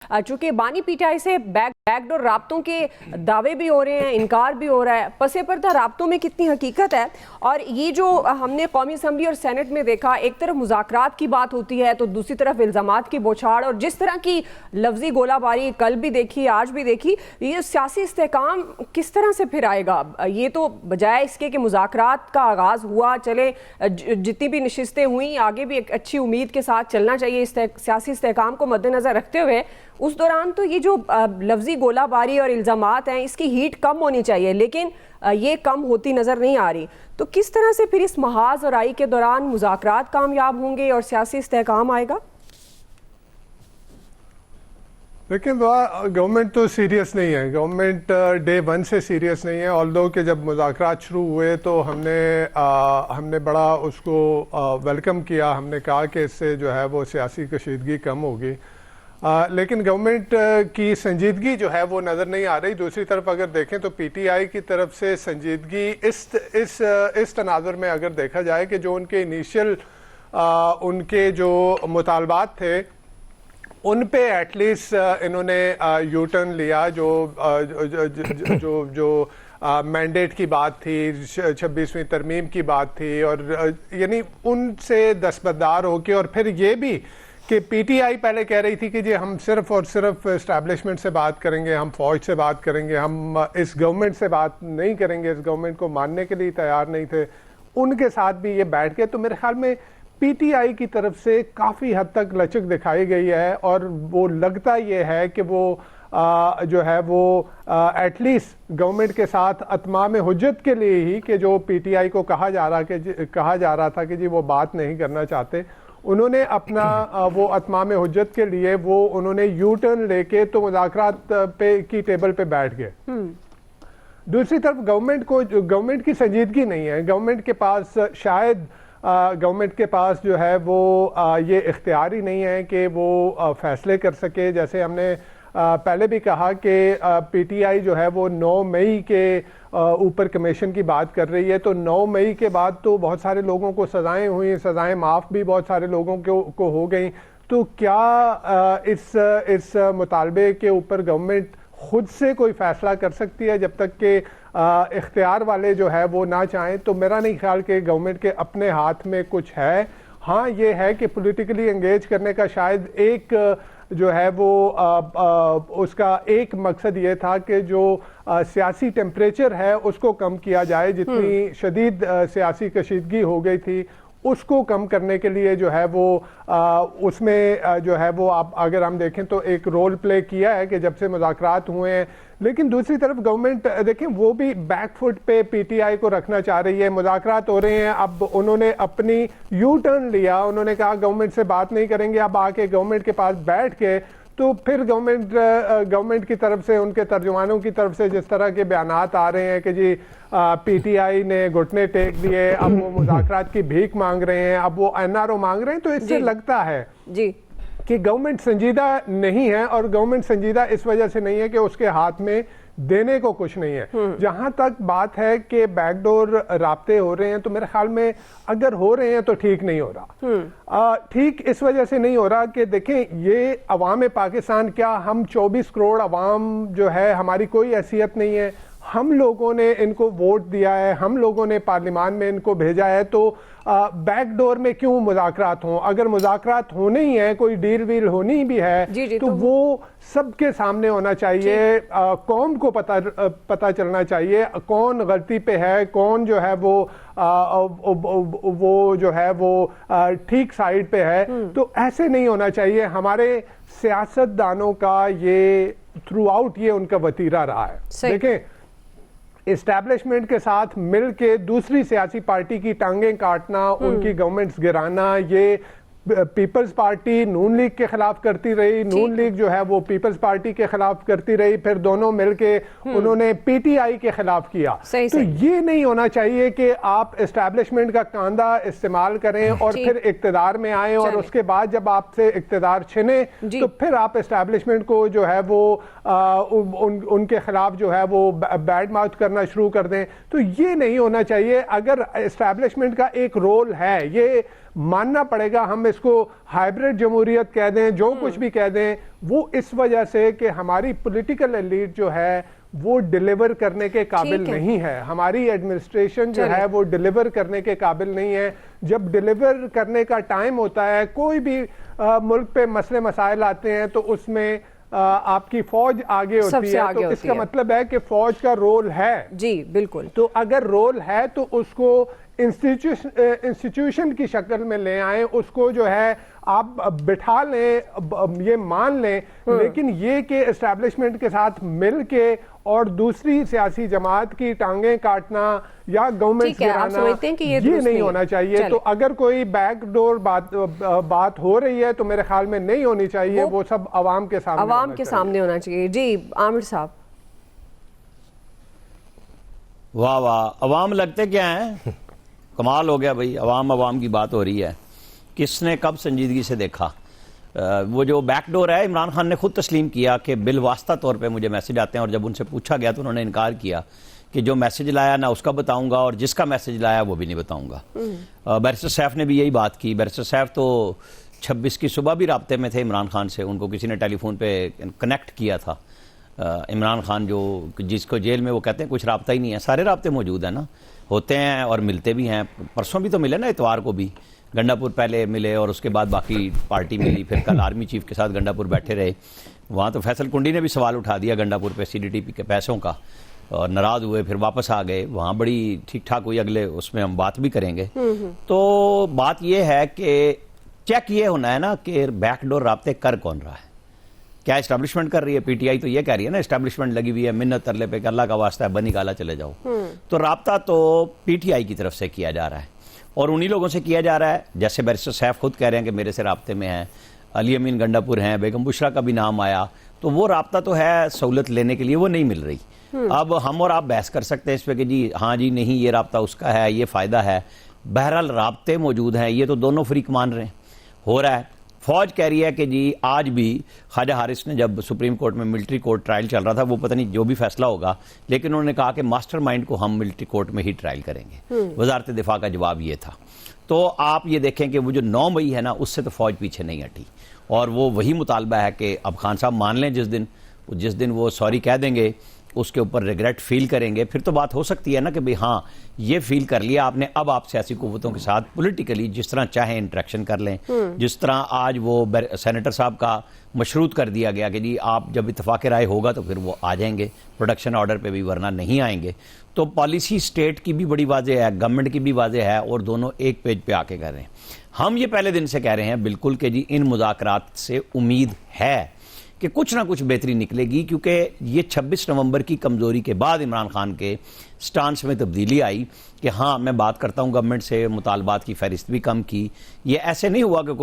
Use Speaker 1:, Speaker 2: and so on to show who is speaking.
Speaker 1: चूंकि बानी पीटीआई से बैकडोर राब्तों के दावे भी हो रहे हैं, इनकार भी हो रहा है, पसे पर्दा राब्तों में कितनी हकीकत है। और ये जो हमने कौमी असम्बली और सेनेट में देखा, एक तरफ मुज़ाकरात की बात होती है तो दूसरी तरफ इल्ज़ामात की बौछार, और जिस तरह की लफ्जी गोलाबारी कल भी देखी, आज भी देखी, ये सियासी इस्तेहकाम किस तरह से फिर आएगा। ये तो बजाय इसके कि मुज़ाकरात का आगाज़ हुआ, चले जितनी भी नशिस्तें हुई, आगे भी एक अच्छी उम्मीद के साथ चलना चाहिए सियासी इस्तेहकाम को मद्देनज़र रखते हुए। उस दौरान तो ये जो लफ्जी गोलाबारी और इल्ज़ामात हैं, इसकी हीट कम होनी चाहिए, लेकिन ये कम होती नज़र नहीं आ रही। तो किस तरह से फिर इस महाज और आई के दौरान मुज़ाकरात कामयाब होंगे और सियासी इस्तेहकाम आएगा?
Speaker 2: लेकिन गवर्नमेंट तो सीरियस नहीं है, गवर्नमेंट डे वन से सीरियस नहीं है। ऑल्दो कि जब मुज़ाकरात शुरू हुए तो हमने बड़ा उसको वेलकम किया, हमने कहा कि इससे जो है वो सियासी कशीदगी कम होगी। लेकिन गवर्नमेंट की संजीदगी जो है वो नज़र नहीं आ रही। दूसरी तरफ अगर देखें तो पीटीआई की तरफ से संजीदगी इस तनाजुर में अगर देखा जाए कि जो उनके इनिशियल उनके जो मुतालबात थे उन पे एटलीस्ट इन्होंने यू टर्न लिया। जो मैंडेट की बात थी, 26वीं तरमीम की बात थी, और यानी उनसे दस्तबरदार होके, और फिर ये भी कि पीटीआई पहले कह रही थी कि जी हम सिर्फ और सिर्फ इस्टेब्लिशमेंट से बात करेंगे, हम फौज से बात करेंगे, हम इस गवर्नमेंट से बात नहीं करेंगे, इस गवर्नमेंट को मानने के लिए तैयार नहीं थे। उनके साथ भी ये बैठ गए। तो मेरे ख्याल में पीटीआई की तरफ से काफ़ी हद तक लचक दिखाई गई है, और वो लगता ये है कि वो जो है वो एटलीस्ट गवर्नमेंट के साथ अतमाम हुज्जत के लिए ही, कि जो पीटीआई को कहा जा रहा था कि जी वो बात नहीं करना चाहते, उन्होंने अपना वो अतमाम हुज्जत के लिए वो उन्होंने यू टर्न लेके तो मुज़ाकरात की टेबल पे बैठ गए। दूसरी तरफ गवर्नमेंट की संजीदगी नहीं है। गवर्नमेंट के पास शायद गवर्नमेंट के पास जो है वो ये इख्तियार ही नहीं है कि वो फैसले कर सके। जैसे हमने पहले भी कहा कि पीटीआई जो है वो 9 मई के ऊपर कमीशन की बात कर रही है। तो 9 मई के बाद तो बहुत सारे लोगों को सज़ाएं हुई, सज़ाएं माफ़ भी बहुत सारे लोगों को हो गई। तो क्या इस मुतालबे के ऊपर गवर्नमेंट खुद से कोई फ़ैसला कर सकती है जब तक कि इख्तियार वाले जो है वो ना चाहें? तो मेरा नहीं ख्याल कि गवर्नमेंट के अपने हाथ में कुछ है। हाँ, ये है कि पॉलिटिकली एंगेज करने का शायद एक जो है वो उसका एक मकसद ये था कि जो सियासी टेम्परेचर है उसको कम किया जाए। जितनी शदीद सियासी कशीदगी हो गई थी उसको कम करने के लिए जो है वो उसमें जो है वो आप अगर हम देखें तो एक रोल प्ले किया है कि जब से मुज़ाकरात हुए हैं। लेकिन दूसरी तरफ गवर्नमेंट देखें वो भी बैकफुट पे पीटीआई को रखना चाह रही है। मुज़ाकरात हो रहे हैं, अब उन्होंने अपनी यू टर्न लिया, उन्होंने कहा गवर्नमेंट से बात नहीं करेंगे। अब आके गवर्नमेंट के पास बैठ के तो फिर गवर्नमेंट की तरफ से, उनके तर्जुमानों की तरफ से जिस तरह के बयानात आ रहे हैं कि जी पीटीआई ने घुटने टेक दिए, अब वो मुज़ाकरात की भीख मांग रहे हैं, अब वो एनआरओ मांग रहे हैं, तो इससे लगता है जी कि गवर्नमेंट संजीदा नहीं है। और गवर्नमेंट संजीदा इस वजह से नहीं है कि उसके हाथ में देने को कुछ नहीं है। जहां तक बात है कि बैकडोर राब्ते हो रहे हैं, तो मेरे ख्याल में अगर हो रहे हैं तो ठीक नहीं हो रहा। ठीक इस वजह से नहीं हो रहा कि देखें ये अवाम पाकिस्तान, क्या हम 24 करोड़ अवाम जो है हमारी कोई हैसियत नहीं है? हम लोगों ने इनको वोट दिया है, हम लोगों ने पार्लियामान में इनको भेजा है, तो बैकडोर में क्यों मुज़ाकरात हों? अगर मुज़ाकरात होने ही है, कोई डील वील होनी भी है, तो वो सबके सामने होना चाहिए। कौम को पता चलना चाहिए कौन गलती पे है, कौन जो है वो जो है वो ठीक साइड पे है। तो ऐसे नहीं होना चाहिए। हमारे सियासतदानों का ये थ्रू आउट ये उनका वतीरा रहा है। देखें, इस्टेब्लिशमेंट के साथ मिल के दूसरी सियासी पार्टी की टांगें काटना, उनकी गवर्नमेंट्स गिराना, ये पीपल्स पार्टी नून लीग के खिलाफ करती रही, नून लीग जो है वो पीपल्स पार्टी के खिलाफ करती रही, फिर दोनों मिलके उन्होंने पीटीआई के खिलाफ किया। तो ये नहीं होना चाहिए कि आप एस्टैब्लिशमेंट का कांधा इस्तेमाल करें और फिर इक्तदार में आए, और उसके बाद जब आपसे इक्तदार छिने तो फिर आप एस्टैब्लिशमेंट को जो है वो उनके खिलाफ जो है वो बैड माउथ करना शुरू कर दें। तो ये नहीं होना चाहिए। अगर एस्टैब्लिशमेंट का एक रोल है, ये मानना पड़ेगा। हम इसको हाइब्रिड जमहूरियत कह दें, जो कुछ भी कह दें, वो इस वजह से कि हमारी पॉलिटिकल एलीट जो है वो डिलीवर करने के काबिल नहीं है। हमारी एडमिनिस्ट्रेशन जो है वो डिलीवर करने के काबिल नहीं है। जब डिलीवर करने का टाइम होता है, कोई भी मुल्क पे मसले मसाइल आते हैं तो उसमें आपकी फौज आगे होती है, तो इसका मतलब है कि फौज का रोल है।
Speaker 1: जी बिल्कुल।
Speaker 2: तो अगर रोल है तो उसको इंस्टीट्यूशन की शक्ल में ले आए, उसको जो है आप बिठा लें, ये मान लें, लेकिन ये कि एस्टैब्लिशमेंट के साथ मिल के और दूसरी सियासी जमात की टांगें काटना या गवर्नमेंट गिराना, ये नहीं होना चाहिए। तो अगर कोई बैकडोर बात हो रही है तो मेरे ख्याल में नहीं होनी चाहिए, वो सब आवाम के सामने होना चाहिए।
Speaker 1: जी आमिर साहब।
Speaker 3: वाह वाह, अवाम लगते क्या हैं, कमाल हो गया भाई। अवाम की बात हो रही है, किसने कब संजीदगी से देखा। वो जो बैकडोर है, इमरान खान ने खुद तस्लीम किया कि बिलवास्ता तौर पे मुझे मैसेज आते हैं, और जब उनसे पूछा गया तो उन्होंने इनकार किया कि जो मैसेज लाया ना उसका बताऊंगा और जिसका मैसेज लाया वो भी नहीं बताऊंगा। बैरिस्टर सैफ ने भी यही बात की। बैरिस्टर सैफ तो 26 की सुबह भी राब्ते में थे इमरान खान से, उनको किसी ने टेलीफोन पे कनेक्ट किया था। इमरान खान जो जिसको जेल में वो कहते हैं कुछ राब्ता ही नहीं है, सारे राब्ते मौजूद हैं ना, होते हैं और मिलते भी हैं। परसों भी तो मिले ना, इतवार को भी गंडापुर पहले मिले और उसके बाद बाकी पार्टी मिली, फिर कल आर्मी चीफ के साथ गंडापुर बैठे रहे। वहाँ तो फैसल कुंडी ने भी सवाल उठा दिया गंडापुर पे CDTP के पैसों का, और नाराज़ हुए, फिर वापस आ गए। वहाँ बड़ी ठीक ठाक हुई, अगले उसमें हम बात भी करेंगे। तो बात यह है कि चेक ये होना है ना कि बैकडोर राब्ते कर कौन रहा है, क्या एस्टैब्लिशमेंट कर रही है। PTI तो ये कह रही है ना, एस्टैब्लिशमेंट लगी हुई है मिन्नत तरले पे कि अल्लाह का वास्ता है बनी काला चले जाओ। तो राब्ता तो PTI की तरफ से किया जा रहा है और उन्हीं लोगों से किया जा रहा है, जैसे बैरिस्टर सैफ खुद कह रहे हैं कि मेरे से राब्ते में हैं, अली अमीन गंडापुर हैं, बेगम बुशरा का भी नाम आया। तो वो राब्ता तो है, सहूलत लेने के लिए वो नहीं मिल रही। अब हम और आप बहस कर सकते हैं इस पर कि जी हाँ जी नहीं, ये राब्ता उसका है, ये फ़ायदा है। बहरहाल राब्ते मौजूद हैं, ये तो दोनों फरीक मान रहे हैं, हो रहा है। फौज कह रही है कि जी आज भी ख्वाजा हारिस ने, जब सुप्रीम कोर्ट में मिलिट्री कोर्ट ट्रायल चल रहा था, वो पता नहीं जो भी फैसला होगा, लेकिन उन्होंने कहा कि मास्टरमाइंड को हम मिलिट्री कोर्ट में ही ट्रायल करेंगे। वजारत दिफा का जवाब ये था। तो आप ये देखें कि वो जो 9 मई है ना, उससे तो फौज पीछे नहीं हटी, और वो वही मुतालबा है कि अब खान साहब मान लें, जिस दिन वो सॉरी कह देंगे, उसके ऊपर रिग्रेट फील करेंगे, फिर तो बात हो सकती है ना कि भाई हाँ ये फील कर लिया आपने, अब आप सियासी कुव्वतों के साथ पॉलिटिकली जिस तरह चाहे इंटरेक्शन कर लें। जिस तरह आज वो सेनेटर साहब का मशरूत कर दिया गया कि जी आप जब इत्तेफाक राय होगा तो फिर वो आ जाएंगे प्रोडक्शन ऑर्डर पे भी, वरना नहीं आएंगे। तो पॉलिसी स्टेट की भी बड़ी वाज़ेह है, गवर्नमेंट की भी वाज़ेह है, और दोनों एक पेज पे आके कर रहे हैं। हम ये पहले दिन से कह रहे हैं बिल्कुल कि जी इन मुज़ाकरात से उम्मीद है कि कुछ ना कुछ बेहतरी निकलेगी, क्योंकि ये 26 नवंबर की कमज़ोरी के बाद इमरान खान के स्टांस में तब्दीली आई कि हाँ मैं बात करता हूँ गवर्नमेंट से, मुतालबात की फहरिस्त भी कम की। ये ऐसे नहीं हुआ कि